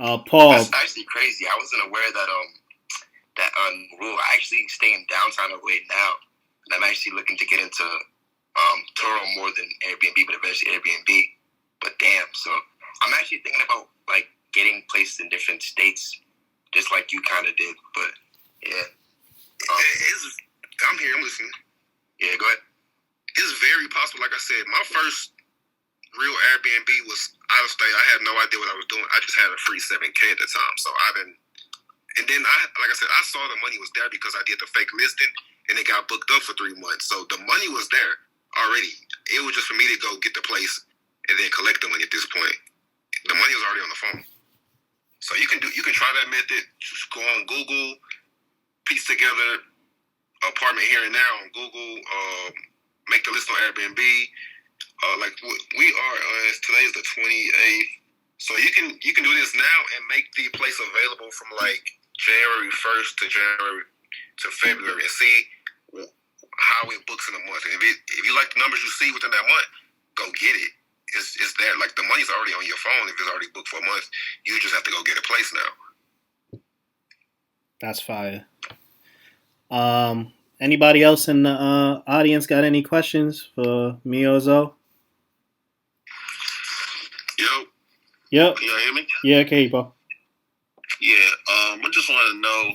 Paul. That's actually crazy. I wasn't aware that rule. I actually stay in downtown LA now, and I'm actually looking to get into Turo more than Airbnb, but eventually Airbnb. But damn, so I'm actually thinking about like getting places in different states, just like you kind of did. But yeah, I'm here. I'm listening. Yeah, go ahead. It's very possible. Like I said, my first real Airbnb was out of state. I had no idea what I was doing. I just had a free $7K at the time. So and then like I said, I saw the money was there because I did the fake listing and it got booked up for 3 months. So the money was there already. It was just for me to go get the place and then collect the money at this point. The money was already on the phone. So you can try that method. Just go on Google, piece together apartment here and now on Google, make the list on Airbnb. Like we are, today is the 28th. So you can do this now and make the place available from like January 1st to February and see how it books in a month. And if you like the numbers you see within that month, go get it. It's there. Like the money's already on your phone. If it's already booked for a month, you just have to go get a place now. That's fire. Anybody else in the audience got any questions for me or Zoe? Yep. Can y'all hear me? Yeah, okay, bro. Yeah, I just want to know,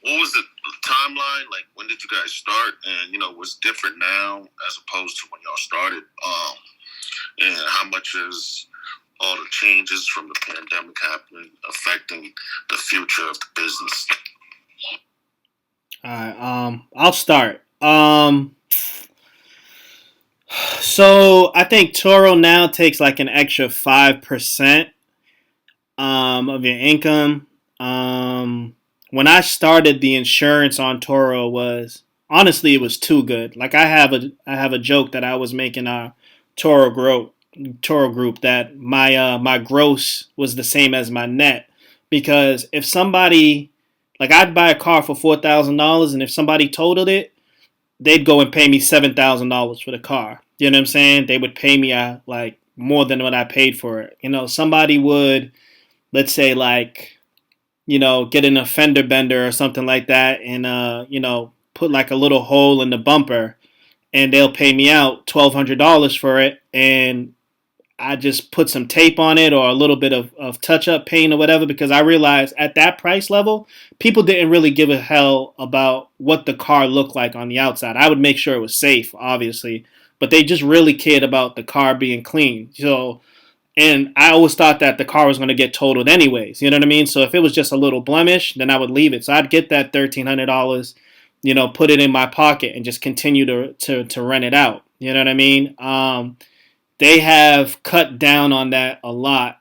what was the timeline? Like, when did you guys start? And, what's different now as opposed to when y'all started? And how much is all the changes from the pandemic happening affecting the future of the business? All right, I'll start. So I think Turo now takes like an extra 5% of your income. When I started, the insurance on Turo was honestly it was too good. Like I have a joke that I was making our Turo group that my gross was the same as my net, because if somebody, like, I'd buy a car for $4,000 and if somebody totaled it, they'd go and pay me $7,000 for the car. You know what I'm saying? They would pay me like more than what I paid for it. Somebody would, let's say, like, get an fender bender or something like that and, put like a little hole in the bumper and they'll pay me out $1,200 for it. And I just put some tape on it or a little bit of touch-up paint or whatever, because I realized at that price level, people didn't really give a hell about what the car looked like on the outside. I would make sure it was safe, obviously, but they just really cared about the car being clean. So, and I always thought that the car was going to get totaled anyways, you know what I mean? So if it was just a little blemish, then I would leave it. So I'd get that $1,300, put it in my pocket and just continue to rent it out. You know what I mean? They have cut down on that a lot,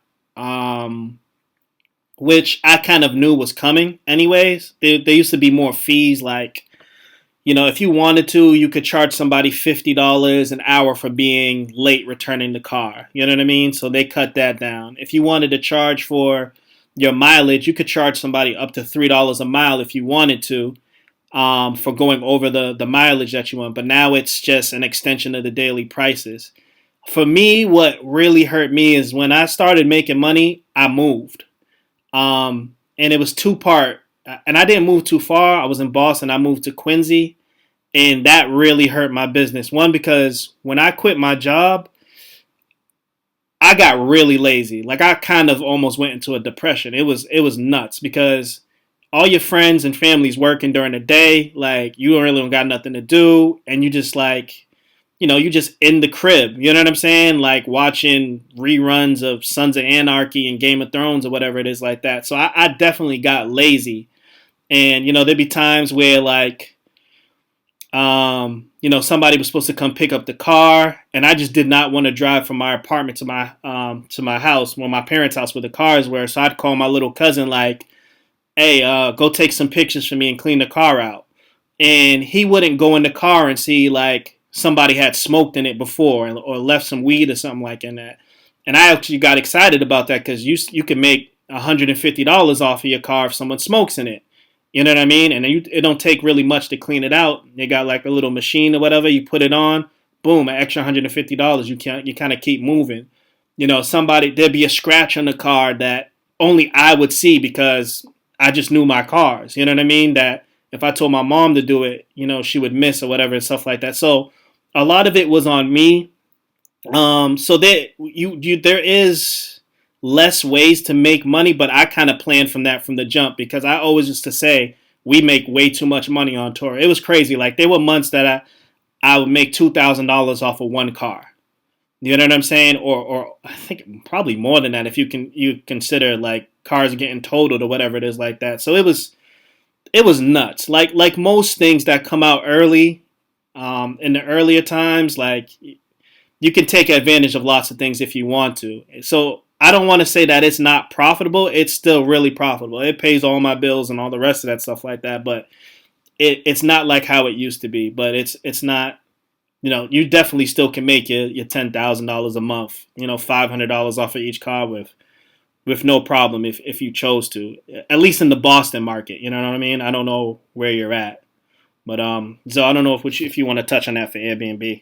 which I kind of knew was coming anyways. There used to be more fees, like, if you wanted to, you could charge somebody $50 an hour for being late returning the car. You know what I mean? So they cut that down. If you wanted to charge for your mileage, you could charge somebody up to $3 a mile if you wanted to, for going over the mileage that you want. But now it's just an extension of the daily prices. For me, what really hurt me is when I started making money, I moved. And it was two-part. And I didn't move too far. I was in Boston. I moved to Quincy. And that really hurt my business. One, because when I quit my job, I got really lazy. Like, I kind of almost went into a depression. It was nuts because all your friends and family's working during the day. Like, you really don't got nothing to do. And you just like, you just in the crib. You know what I'm saying? Like watching reruns of Sons of Anarchy and Game of Thrones or whatever it is like that. So I definitely got lazy. And, there'd be times where like, somebody was supposed to come pick up the car and I just did not want to drive from my apartment to my house, my parents' house where the cars were. So I'd call my little cousin like, hey, go take some pictures for me and clean the car out. And he wouldn't go in the car and see like somebody had smoked in it before or left some weed or something like that. And I actually got excited about that because you can make $150 off of your car if someone smokes in it. You know what I mean? And it don't take really much to clean it out. You got like a little machine or whatever. You put it on, boom, an extra $150. You kind of keep moving. There'd be a scratch on the car that only I would see because I just knew my cars. You know what I mean? That if I told my mom to do it, she would miss or whatever and stuff like that. So a lot of it was on me. So there is less ways to make money, but I kind of planned from the jump because I always used to say we make way too much money on tour. It was crazy. Like there were months that I would make $2,000 off of one car. You know what I'm saying? Or I think probably more than that if you consider like cars getting totaled or whatever it is like that. So it was nuts. Like most things that come out early, in the earlier times, like you can take advantage of lots of things if you want to. So I don't want to say that it's not profitable. It's still really profitable. It pays all my bills and all the rest of that stuff like that. But it's not like how it used to be. But it's not. You definitely still can make your $10,000 a month. $500 off of each car with no problem if you chose to. At least in the Boston market. You know what I mean? I don't know where you're at, but so I don't know if you want to touch on that for Airbnb.